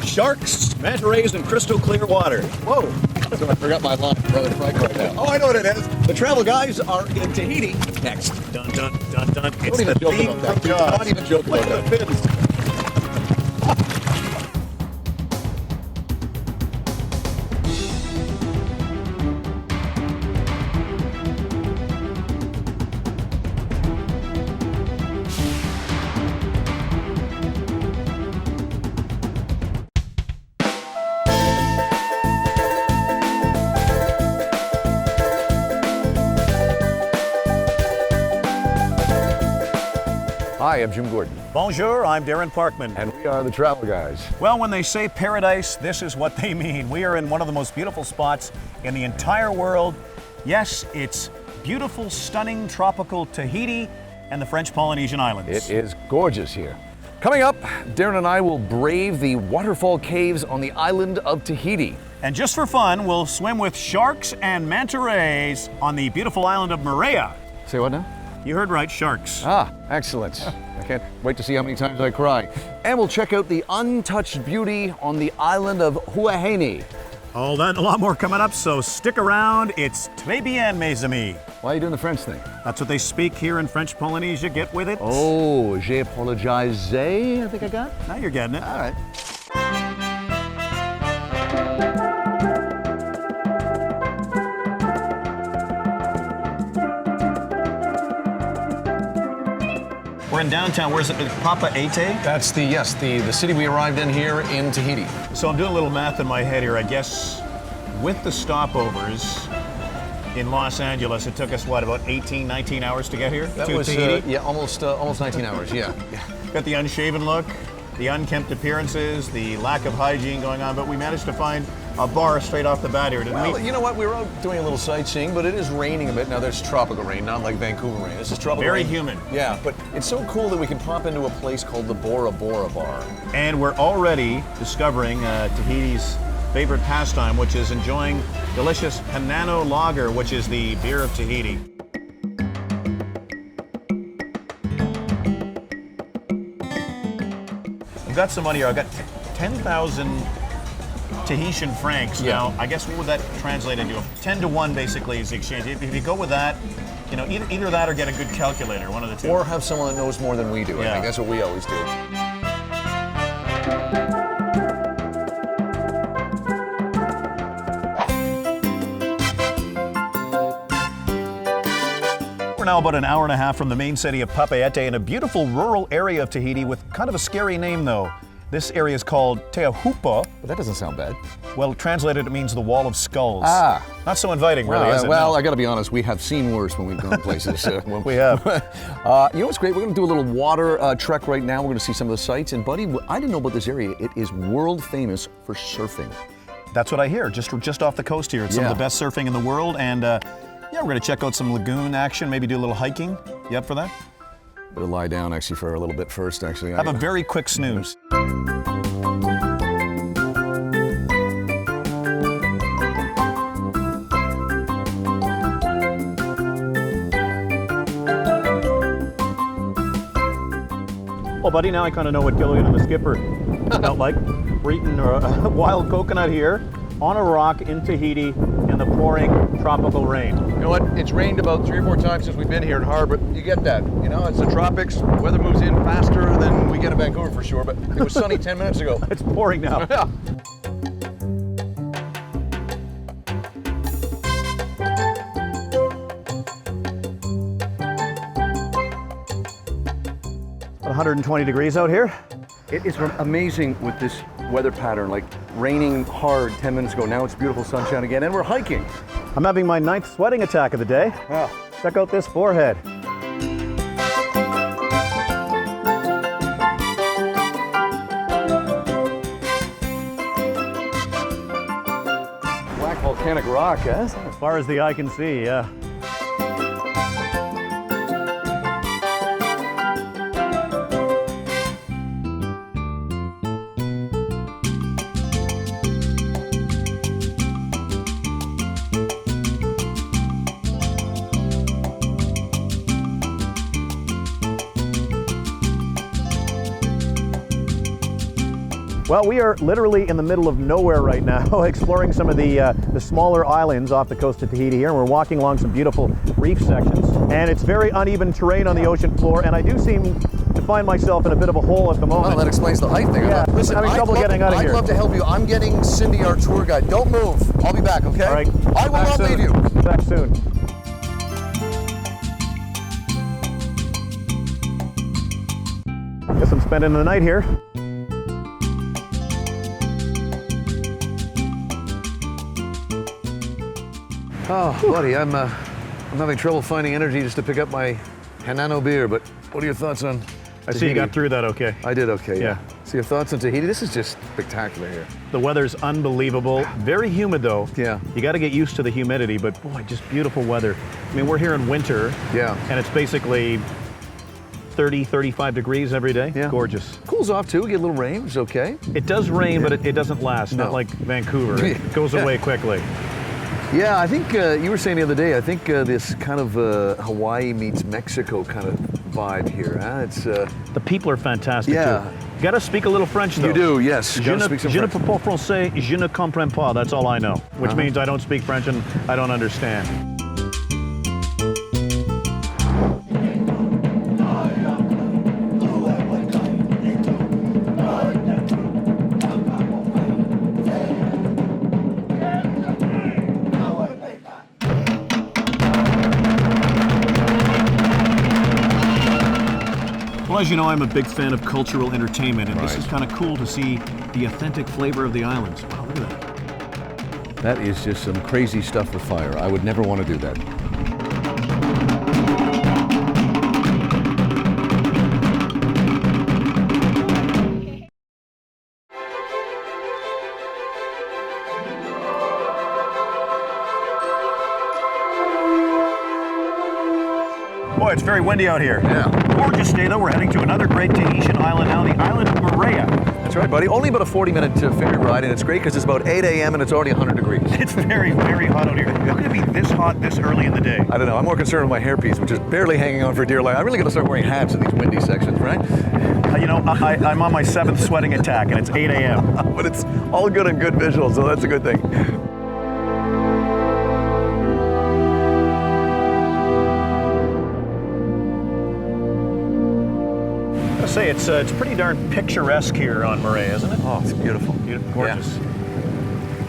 Sharks, manta rays, and crystal clear water. Whoa. So I forgot my line. Brother Frank right now. Oh, I know what it is. The travel guys are in Tahiti next. Dun, dun, dun, dun. It's Don't even the joke theme about that. from Jaws. Don't even joke Look about at the fins. Hi, I'm Jim Gordon, Bonjour, I'm Darren Parkman. and we are the Travel Guys. Well, when they say paradise, this is what they mean. We are in one of the most beautiful spots in the entire world. Yes, it's beautiful, stunning, tropical Tahiti and the French Polynesian Islands. It is gorgeous here. Coming up, Darren and I will brave the waterfall caves on the island of Tahiti. And just for fun, we'll swim with sharks and manta rays on the beautiful island of Moorea. Say what now? You heard right, sharks. Ah, excellent. I can't wait to see how many times I cry. And we'll check out the untouched beauty on the island of Huahine. All that and a lot more coming up, so stick around. It's très bien, mes amis. Why are you doing the French thing? That's what they speak here in French Polynesia. Get with it. Oh, j'ai apologizé, I think I got. Now you're getting it. All right. We're in downtown. Where's it? Papeete? That's the city we arrived in here in Tahiti. So I'm doing a little math in my head here. I guess with the stopovers in Los Angeles, it took us, what, about 18, 19 hours to get here? That to was Tahiti? almost 19 hours. Yeah. Got the unshaven look, the unkempt appearances, the lack of hygiene going on, but we managed to find a bar straight off the bat here, didn't Well, we? you know what? We were out doing a little sightseeing, but it is raining a bit. Now there's tropical rain, not like Vancouver rain. This is tropical Very rain. humid. Yeah, but it's so cool that we can pop into a place called the Bora Bora Bar. And we're already discovering Tahiti's favorite pastime, which is enjoying delicious Hanano Lager, which is the beer of Tahiti. I've got some money here. I've got 10,000 Tahitian francs. Yeah. Now, I guess what would that translate into? 10 to 1 basically is the exchange. If you go with that, you know, either that or get a good calculator, one of the two. Or have someone that knows more than we do. I Yeah. think that's what we always do. We're now about an hour and a half from the main city of Papeete in a beautiful rural area of Tahiti with kind of a scary name though. This area is called Teahupa. But that doesn't sound bad. Well, translated it means the wall of skulls. Ah. Not so inviting really, is it? well, No. I got to be honest, we have seen worse when we've gone places. We have. You know what's great? We're going to do a little water trek right now. We're going to see some of the sights. And buddy, I didn't know about this area. It is world famous for surfing. That's what I hear, just off the coast here. It's some of the best surfing in the world, and yeah, we're gonna check out some lagoon action, maybe do a little hiking. You up for that? Better lie down actually for a little bit first, actually. Have a very quick snooze. Well, buddy, now I kind of know what Gillian and the skipper felt like. We're eating a wild coconut here on a rock in Tahiti in the pouring tropical rain. You know what? It's rained about 3 or 4 times since we've been here in harbor. You get that. You know, it's the tropics. Weather moves in faster than we get in Vancouver for sure, but it was sunny 10 minutes ago. It's pouring now. Yeah. About 120 degrees out here. It is amazing with this weather pattern, like raining hard 10 minutes ago. Now it's beautiful sunshine again, and we're hiking. I'm having my 9th sweating attack of the day. Wow. Check out this forehead. Black volcanic rock, eh? As far as the eye can see, yeah. Well, we are literally in the middle of nowhere right now, exploring some of the smaller islands off the coast of Tahiti here, and we're walking along some beautiful reef sections. And it's very uneven terrain on the ocean floor, and I do seem to find myself in a bit of a hole at the moment. Well, that explains the height thing. Yeah, Listen, I'm having trouble getting out of here. I'd love to help you. I'm getting Cindy, our tour guide. Don't move. I'll be back, okay? All right. I will not leave you. Back soon. Guess I'm spending the night here. Oh, buddy, I'm having trouble finding energy just to pick up my Hanano beer, but what are your thoughts on I see you got through that okay. I did okay, Yeah. So your thoughts on Tahiti? This is just spectacular here. The weather's unbelievable. Very humid though. Yeah. You got to get used to the humidity, but boy, just beautiful weather. I mean, we're here in winter. Yeah. And it's basically 30, 35 degrees every day. Yeah. Gorgeous. Cools off too, get a little rain, it's okay. It does rain, but it doesn't last. No. Not like Vancouver. It goes away quickly. Yeah, I think you were saying the other day, I think this kind of Hawaii meets Mexico kind of vibe here. Huh? It's The people are fantastic Yeah. too. You got to speak a little French though. You do, yes. You Je gotta ne, speak some je ne French. parle pas français, je ne comprends pas. That's all I know, which means I don't speak French and I don't understand. Well, as you know, I'm a big fan of cultural entertainment, and this is kind of cool to see the authentic flavor of the islands. Wow, look at that. That is just some crazy stuff for fire. I would never want to do that. Boy, it's very windy out here. Yeah. Gorgeous day, though. We're heading to another great Tahitian island now, the island of Moorea. That's right, buddy. Only about a 40-minute ferry ride, and it's great because it's about 8 a.m. and it's already 100 degrees. It's very, very hot out here. How can it be this hot this early in the day? I don't know. I'm more concerned with my hairpiece, which is barely hanging on for dear life. I really got to start wearing hats in these windy sections, right? You know, I'm on my 7th sweating attack, and it's 8 a.m. But it's all good and good visuals, so that's a good thing. I say it's pretty darn picturesque here on Moorea, isn't it? Oh, it's beautiful. Beautiful, gorgeous.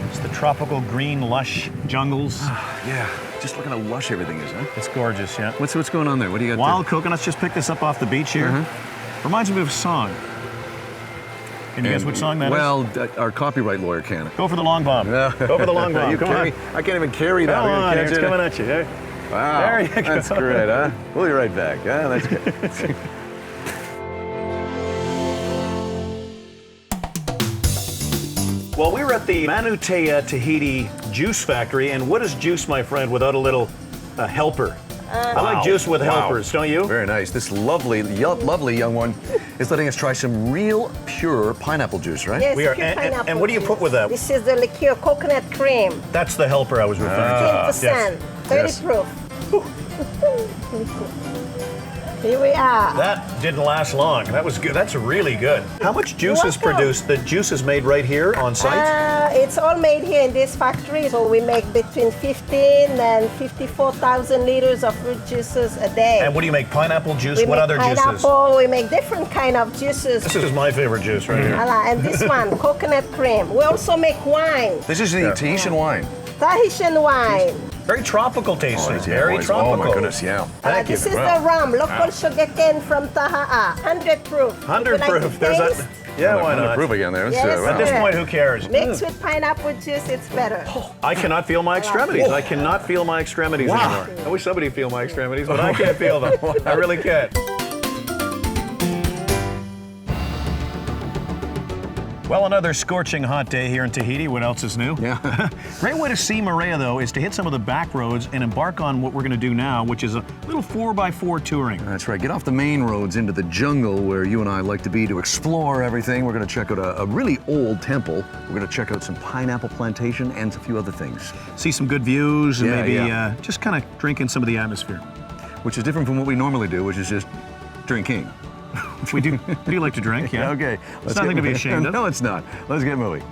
It's the tropical green, lush jungles. Yeah. Just look at how lush everything is, huh? It's gorgeous, yeah. What's going on there? What do you got? Wild coconuts. Just picked this up off the beach here. Reminds me of a song. Can you guess which song that is? Well, our copyright lawyer can. Go for the long bomb. Yeah. Go for the long bomb. Come on. I can't even carry that. Come on, Can't it's you? coming at you. There. Wow. There you go. That's great, huh? We'll be right back. Yeah, that's good. Well, we're at the Manutea Tahiti juice factory, and what is juice, my friend, without a little helper? I like juice with helpers, don't you? Very nice. This lovely young one is letting us try some real pure pineapple juice, right? Yes, We are. pure And pineapple what do you put with that? This is the liqueur coconut cream, That's the helper I was referring to. 10%, Yes. 30 Yes. proof. Here we are. That didn't last long. That was good. That's really good. How much juice is Welcome. produced? The juice is made right here on site? It's all made here in this factory, so we make between 15 and 54,000 liters of fruit juices a day. And what do you make? Pineapple juice? we What make other juices? pineapple, we make different kind of juices. This is my favorite juice right here. And this one, coconut cream. We also make wine, This is the Tahitian wine. Tahitian wine. Very tropical tasting. it's- Very boys. tropical. Oh my goodness, yeah. Thank you. This is the rum, local sugarcane from Taha'a, 100 proof. 100 Would you like proof. to There's that. taste? Yeah, why not? Proof again there. Yes, At this point, who cares? Mixed with pineapple juice, it's better. I cannot feel my extremities. I cannot feel my extremities anymore. I wish somebody would feel my extremities, but I can't feel them. I really can't. Well, another scorching hot day here in Tahiti. What else is new? Yeah. Great way to see Moorea, though, is to hit some of the back roads and embark on what we're going to do now, which is a little 4x4 touring. That's right. Get off the main roads into the jungle where you and I like to be to explore everything. We're going to check out a really old temple. We're going to check out some pineapple plantation and a few other things, See some good views and Yeah, maybe yeah. Just kind of drink in some of the atmosphere. which is different from what we normally do, which is just drinking. We do like to drink, yeah. Okay. It's nothing to be ashamed of. No, it's not. Let's get moving.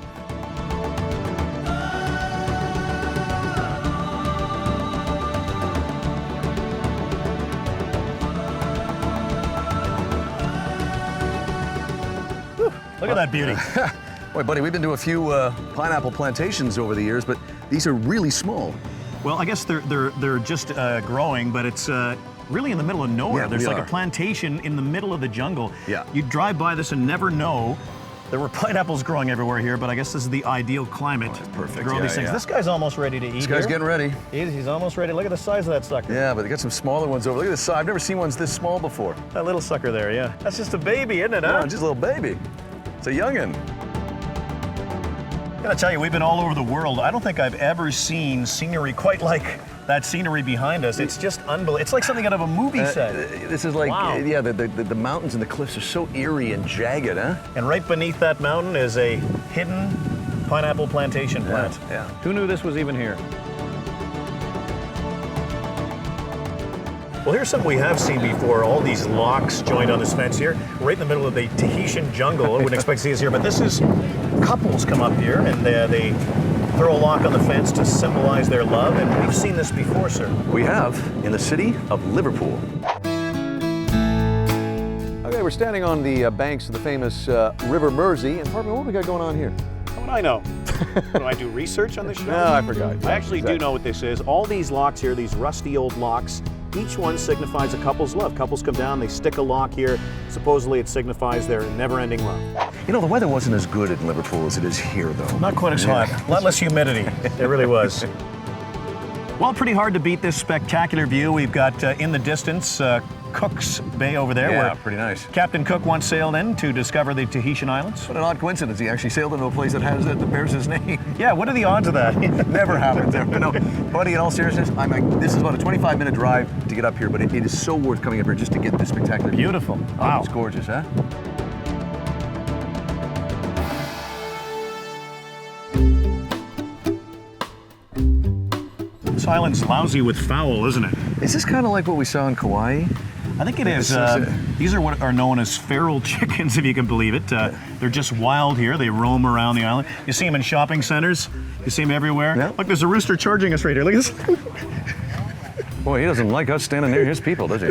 Look at that beauty. Boy, buddy, we've been to a few pineapple plantations over the years, but these are really small. Well, I guess they're just growing, but it's really in the middle of nowhere. Yeah, There's we like are. a plantation in the middle of the jungle. Yeah. You drive by this and never know there were pineapples growing everywhere here, but I guess this is the ideal climate to perfect. grow Yeah, these things. yeah. This guy's almost ready to eat. This guy's here. getting ready. He's almost ready. Look at the size of that sucker. Yeah, but they got some smaller ones over. Look at this size. I've never seen ones this small before. That little sucker there, yeah. That's just a baby, isn't it, huh? Oh, just a little baby. It's a youngin'. I gotta tell you, we've been all over the world. I don't think I've ever seen scenery quite like that scenery behind us. It's just unbelievable. It's like something out of a movie set. This is like, Wow. yeah, the mountains and the cliffs are so eerie and jagged, huh? And right beneath that mountain is a hidden pineapple plantation plant. yeah. Who knew this was even here? Well, here's something we have seen before. All these locks joined on this fence here, right in the middle of the Tahitian jungle. I wouldn't expect to see us here, but this is couples come up here and they throw a lock on the fence to symbolize their love, and we've seen this before, sir. We have in the city of Liverpool. Okay, we're standing on the banks of the famous River Mersey, and pardon me, what we got going on here? How would I know? Do I do research on this show? No, I forgot. I actually do know what this is. All these locks here, these rusty old locks, each one signifies a couple's love. Couples come down, they stick a lock here. Supposedly it signifies their never-ending love. You know, the weather wasn't as good in Liverpool as it is here, though. Not quite as hot. A lot less humidity. It really was. Well, pretty hard to beat this spectacular view. We've got in the distance Cook's Bay over there, Yeah, where pretty nice. Captain Cook once sailed in to discover the Tahitian Islands. What an odd coincidence. He actually sailed into a place that bears his name. Yeah, what are the odds of that? Never happens there. But no, buddy, in all seriousness, this is about a 25-minute drive to get up here, but it is so worth coming up here just to get this spectacular view. Beautiful. Oh, Wow. it's gorgeous, huh? This island's lousy with fowl, isn't it? Is this kind of like what we saw in Kauai? I think it is. This is These are what are known as feral chickens, if you can believe it. They're just wild here. They roam around the island. You see them in shopping centers. You see them everywhere. Yeah. Look, there's a rooster charging us right here. Look at this. Boy, he doesn't like us standing near his people, does he?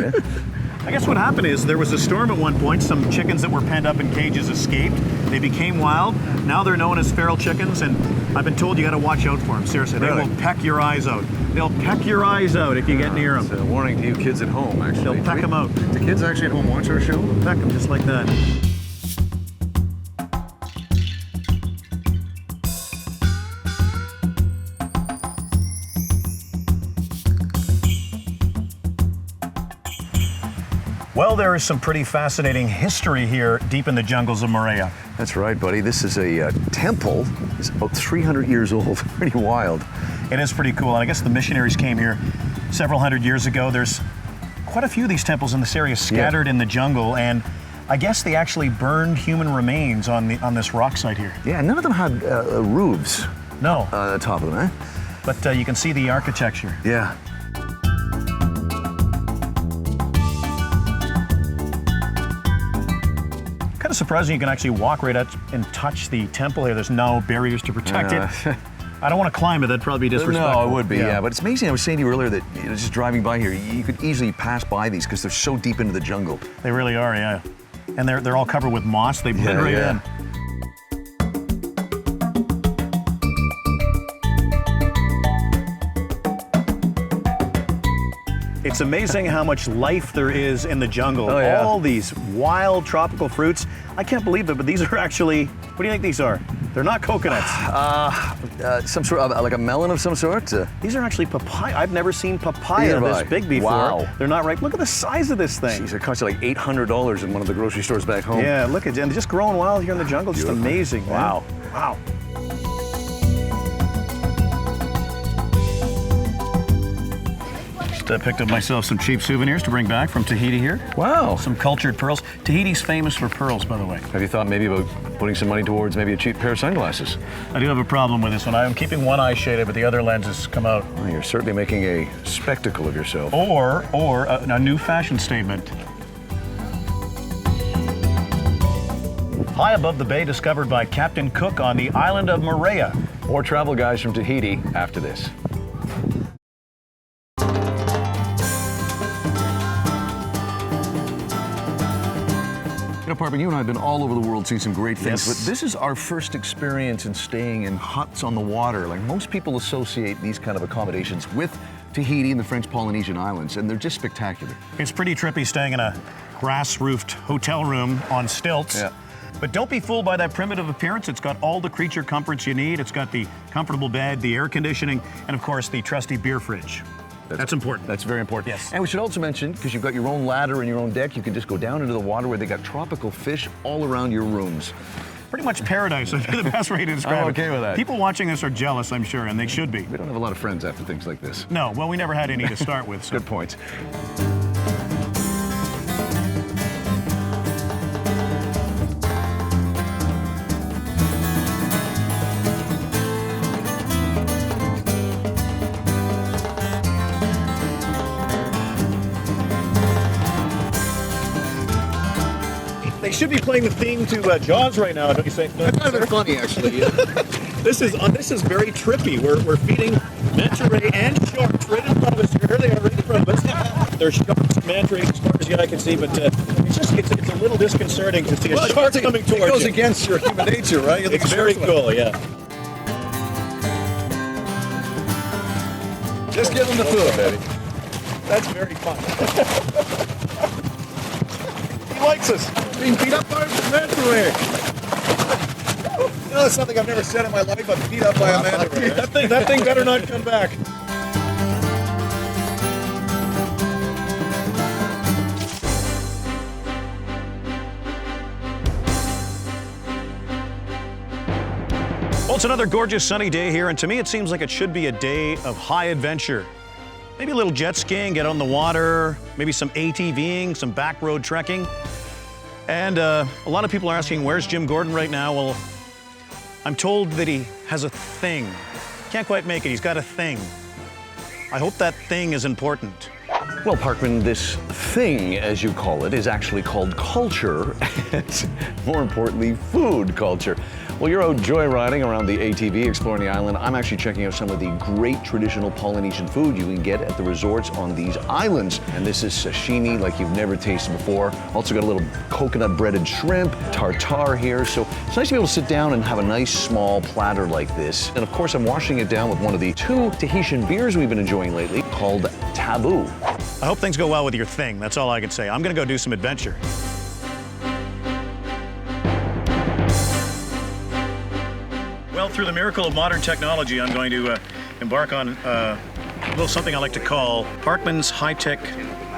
I guess what happened is there was a storm at one point. Some chickens that were penned up in cages escaped. They became wild. Now they're known as feral chickens, and I've been told you got to watch out for them. Seriously, Really? they will peck your eyes out. They'll peck your eyes out if you get near It's them. a warning to you kids at home, actually. They'll peck 'em out. Do kids actually at home watch our show? Peck them just like that. Well, there is some pretty fascinating history here deep in the jungles of Moorea. That's right, buddy. This is a temple. It's about 300 years old. Pretty wild. It is pretty cool, and I guess the missionaries came here several hundred years ago. There's quite a few of these temples in this area scattered in the jungle, and I guess they actually burned human remains on this rock site here. Yeah, none of them had roofs No, on the top of them, eh? but you can see the architecture. Yeah. Kind of surprising you can actually walk right up and touch the temple here. There's no barriers to protect it. I don't want to climb it, that'd probably be disrespectful. No, it would be, yeah. But it's amazing. I was saying to you earlier that just driving by here, you could easily pass by these because they're so deep into the jungle. They really are, yeah. And they're all covered with moss. They blend right in. It's amazing how much life there is in the jungle. Oh, yeah. All these wild tropical fruits. I can't believe it, but these are actually, what do you think these are? They're not coconuts. Some sort of, like a melon of some sort? These are actually papaya. I've never seen papaya Neither have this I. big before. Wow. They're not ripe. Look at the size of this thing. Jeez, it cost you like $800 in one of the grocery stores back home. Yeah, look at it. And just growing wild here in the jungle. Just Beautiful. amazing. Man. Wow. Wow. Just picked up myself some cheap souvenirs to bring back from Tahiti here. Wow. Some cultured pearls. Tahiti's famous for pearls, by the way. Have you thought maybe about putting some money towards maybe a cheap pair of sunglasses? I do have a problem with this one. I'm keeping one eye shaded, but the other lenses come out. Well, you're certainly making a spectacle of yourself. Or a new fashion statement. high above the bay discovered by Captain Cook on the island of Moorea. More travel guys from Tahiti after this. You know, Parkman, you and I have been all over the world seeing some great things, Yes. but this is our first experience in staying in huts on the water. Like, most people associate these kind of accommodations with Tahiti and the French Polynesian Islands, and they're just spectacular. It's pretty trippy staying in a grass-roofed hotel room on stilts. Yeah. But don't be fooled by that primitive appearance. It's got all the creature comforts you need. It's got the comfortable bed, the air conditioning, and of course the trusty beer fridge. That's important. That's very important. Yes. And we should also mention, because you've got your own ladder and your own deck, you can just go down into the water where they got tropical fish all around your rooms. Pretty much paradise would be the best way to describe I'm it. okay with that. People watching this are jealous, I'm sure, and they should be. We don't have a lot of friends after things like this. No, well, we never had any to start with. So. Good point. They should be playing the theme to Jaws right now, don't you think? That's kind of funny, actually. This is very trippy. We're feeding manta ray and sharks right in front of us. Here they are right in front of us. There's sharks and manta rays as far as yet I can see, but it's a little disconcerting to see a shark coming towards you. It goes against your human nature, right? You're It's very cool, yeah. Just give them the food, baby. That's very fun. He likes us. Being beat up by a manta ray. You know, that's something I've never said in my life. I'm beat up by a manta ray. That thing better not come back. Well, it's another gorgeous sunny day here, and to me it seems like it should be a day of high adventure. Maybe a little jet skiing, get on the water, maybe some ATVing, some back road trekking. And a lot of people are asking, where's Jim Gordon right now? Well, I'm told that he has a thing. Can't quite make it, he's got a thing. I hope that thing is important. Well, Parkman, this thing, as you call it, is actually called culture, and more importantly, food culture. Well, you're out joyriding around the ATV, exploring the island. I'm actually checking out some of the great traditional Polynesian food you can get at the resorts on these islands. And this is sashimi like you've never tasted before. Also got a little coconut breaded shrimp, tartare here. So it's nice to be able to sit down and have a nice small platter like this. And of course, I'm washing it down with one of the 2 Tahitian beers we've been enjoying lately called Taboo. I hope things go well with your thing, that's all I can say. I'm gonna go do some adventure. Well, through the miracle of modern technology, I'm going to embark on a little something I like to call Parkman's high-tech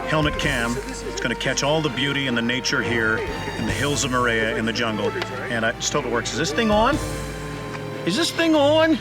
helmet cam. It's going to catch all the beauty and the nature here in the hills of Moorea in the jungle. And I just hope it works. Is this thing on? Is this thing on?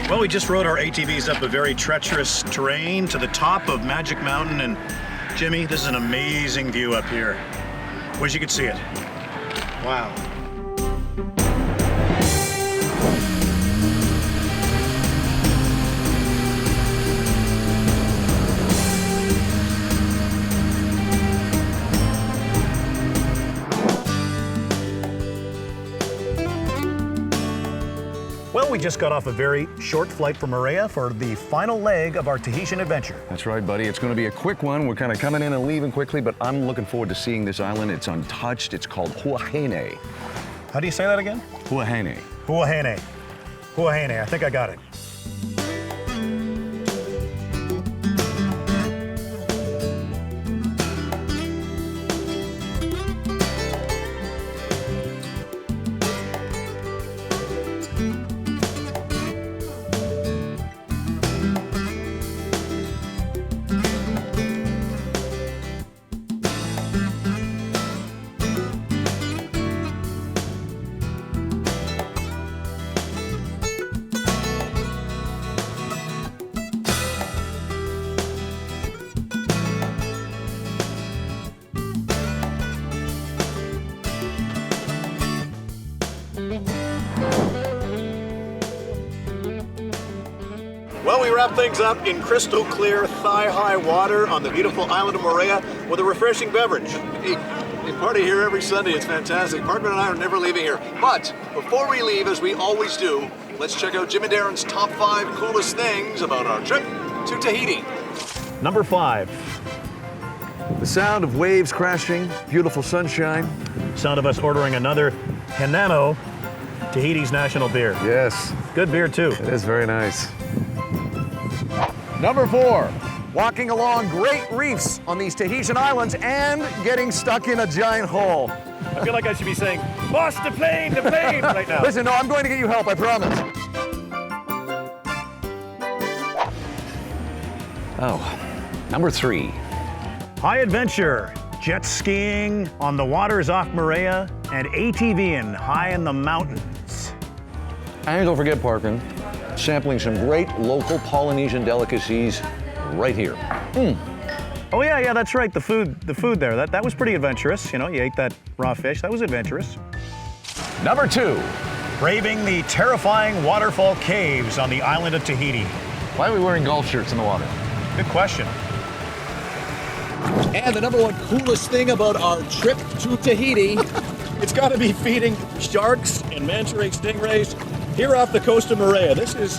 Well, we just rode our ATVs up a very treacherous terrain to the top of Magic Mountain, and Jimmy, this is an amazing view up here. Wish you could see it. Wow. Well, we just got off a very short flight from Moorea for the final leg of our Tahitian adventure. That's right, buddy. It's going to be a quick one. We're kind of coming in and leaving quickly, but I'm looking forward to seeing this island. It's untouched. It's called Huahine. How do you say that again? Huahine. Huahine. Huahine, I think I got it. we wrap things up in crystal clear, thigh-high water on the beautiful island of Moorea with a refreshing beverage. We party here every Sunday. It's fantastic. Parkman and I are never leaving here. But before we leave, as we always do, let's check out Jim and Darren's top 5 coolest things about our trip to Tahiti. Number 5. The sound of waves crashing, beautiful sunshine. Sound of us ordering another Henano, Tahiti's national beer. Yes, Good beer, too. it is very nice. Number 4. Walking along great reefs on these Tahitian islands and getting stuck in a giant hole. I feel like I should be saying, boss, the plane right now. Listen, no, I'm going to get you help, I promise. Oh, number 3. High adventure, jet skiing on the waters off Moorea, and ATVing high in the mountains. And don't forget, Parkman, sampling some great local Polynesian delicacies right here. Oh yeah, that's right. The food there. That was pretty adventurous. You know, you ate that raw fish. That was adventurous. Number 2. Braving the terrifying waterfall caves on the island of Tahiti. Why are we wearing golf shirts in the water? Good question. And the number 1 coolest thing about our trip to Tahiti, It's got to be feeding sharks and manta ray stingrays here off the coast of Moorea. This is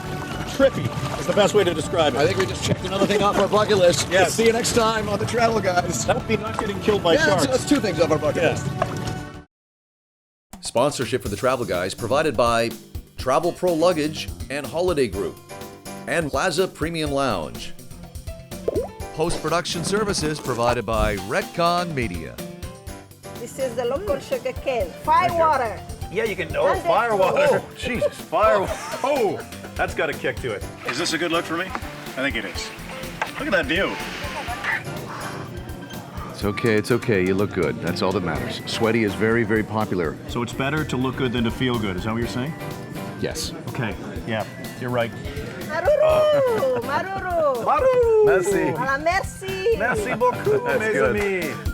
trippy. Is the best way to describe it. I think we just checked another thing off our bucket list. Yes. See you next time on the Travel Guys. That would be not getting killed by Yeah, sharks. that's 2 things off our bucket Yeah. list. Sponsorship for the Travel Guys provided by Travel Pro Luggage and Holiday Group and Plaza Premium Lounge. Post-production services provided by Retcon Media. This is the local sugar cane. Fire water. Yeah, you can. And Fire it's- water. Oh, Jesus, fire. Oh, that's got a kick to it. Is this a good look for me? I think it is. Look at that view. It's okay, you look good. That's all that matters. Sweaty is very, very popular. So it's better to look good than to feel good. Is that what you're saying? Yes. Okay. Yeah, you're right. Maruru! Maruru! Maru. Merci. Voilà, merci! Merci beaucoup, That's mes good. amis.